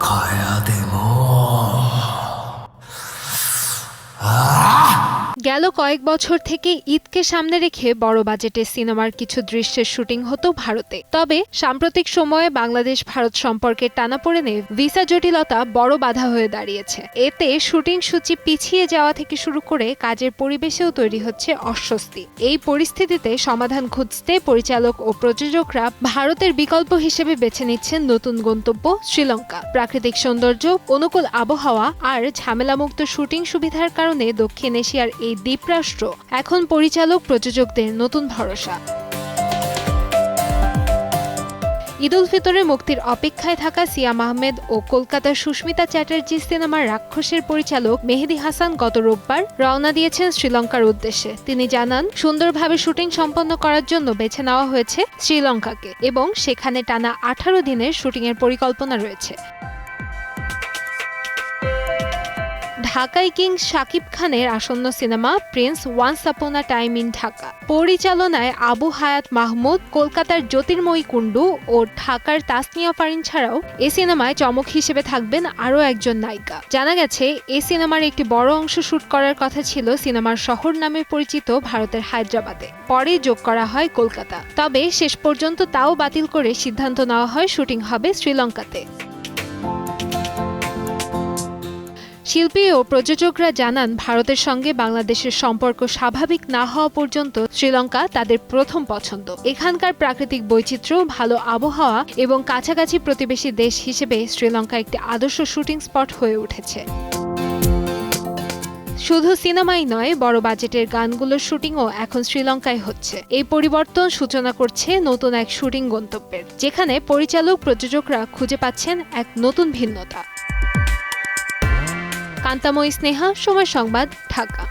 খায়া দেবো। গেল কয়েক বছর থেকে ঈদকে সামনে রেখে বড় বাজেটের সিনেমার কিছু দৃশ্যের শুটিং হতো ভারতে। তবে সাম্প্রতিক সময়ে বাংলাদেশ ভারত সম্পর্কের টানাপোড়েনে ভিসা জটিলতা বড় বাধা হয়ে দাঁড়িয়েছে। এতে শুটিং সূচি পিছিয়ে যাওয়া থেকে শুরু করে কাজের পরিবেশেও তৈরি হচ্ছে অস্বস্তি। এই পরিস্থিতিতে সমাধান খুঁজতে পরিচালক ও প্রযোজকরা ভারতের বিকল্প হিসেবে বেছে নিচ্ছেন নতুন গন্তব্য শ্রীলঙ্কা। প্রাকৃতিক সৌন্দর্য, অনুকূল আবহাওয়া আর ঝামেলামুক্ত শুটিং সুবিধার কারণে দক্ষিণ এশিয়ার এই দ্বীপরাষ্ট্র এখন পরিচালক প্রযোজকদের নতুন ভরসা। ঈদ উল ফিতরে মুক্তির অপেক্ষায় থাকা সিয়াম আহমেদ ও কলকাতার সুস্মিতা চ্যাটার্জি সিনেমার রাক্ষসের পরিচালক মেহেদী হাসান গত রোববার রওনা দিয়েছেন শ্রীলঙ্কার উদ্দেশ্যে। তিনি জানান, সুন্দরভাবে শুটিং সম্পন্ন করার জন্য বেছে নেওয়া হয়েছে শ্রীলঙ্কাকে এবং সেখানে টানা 18 দিনের শুটিংয়ের পরিকল্পনা রয়েছে। ঢাকাই কিং শাকিব খানের আসন্ন cinema Prince once upon a time in Dhaka পরিচালনায় আবু হায়াত মাহমুদ, কলকাতার জ্যোতির্ময়ী কুণ্ডু ও ঢাকার তাসনিয়া ফারিন ছাড়াও এ সিনেমায় চমক হিসেবে থাকবেন আরও একজন নায়িকা। জানা গেছে, এই সিনেমার একটি বড় অংশ শুট করার কথা ছিল সিনেমার শহর নামে পরিচিত ভারতের হায়দ্রাবাদে। পরে যোগ করা হয় কলকাতা। তবে শেষ পর্যন্ত তাও বাতিল করে সিদ্ধান্ত নেওয়া হয় শুটিং হবে শ্রীলঙ্কাতে। শিল্পী ও প্রযোজকরা জানান, ভারতের সঙ্গে বাংলাদেশের সম্পর্ক স্বাভাবিক না হওয়া পর্যন্ত শ্রীলঙ্কা তাদের প্রথম পছন্দ। এখানকার প্রাকৃতিক বৈচিত্র্য, ভালো আবহাওয়া এবং কাছাকাছি প্রতিবেশী দেশ হিসেবে শ্রীলঙ্কা একটি আদর্শ শুটিং স্পট হয়ে উঠেছে। শুধু সিনেমাই নয়, বড় বাজেটের গানগুলোর শুটিংও এখন শ্রীলঙ্কায় হচ্ছে। এই পরিবর্তন সূচনা করছে নতুন এক শুটিং গন্তব্যের, যেখানে পরিচালক প্রযোজকরা খুঁজে পাচ্ছেন এক নতুন ভিন্নতা। কান্তাময়ী স্নেহা, সময় সংবাদ, ঢাকা।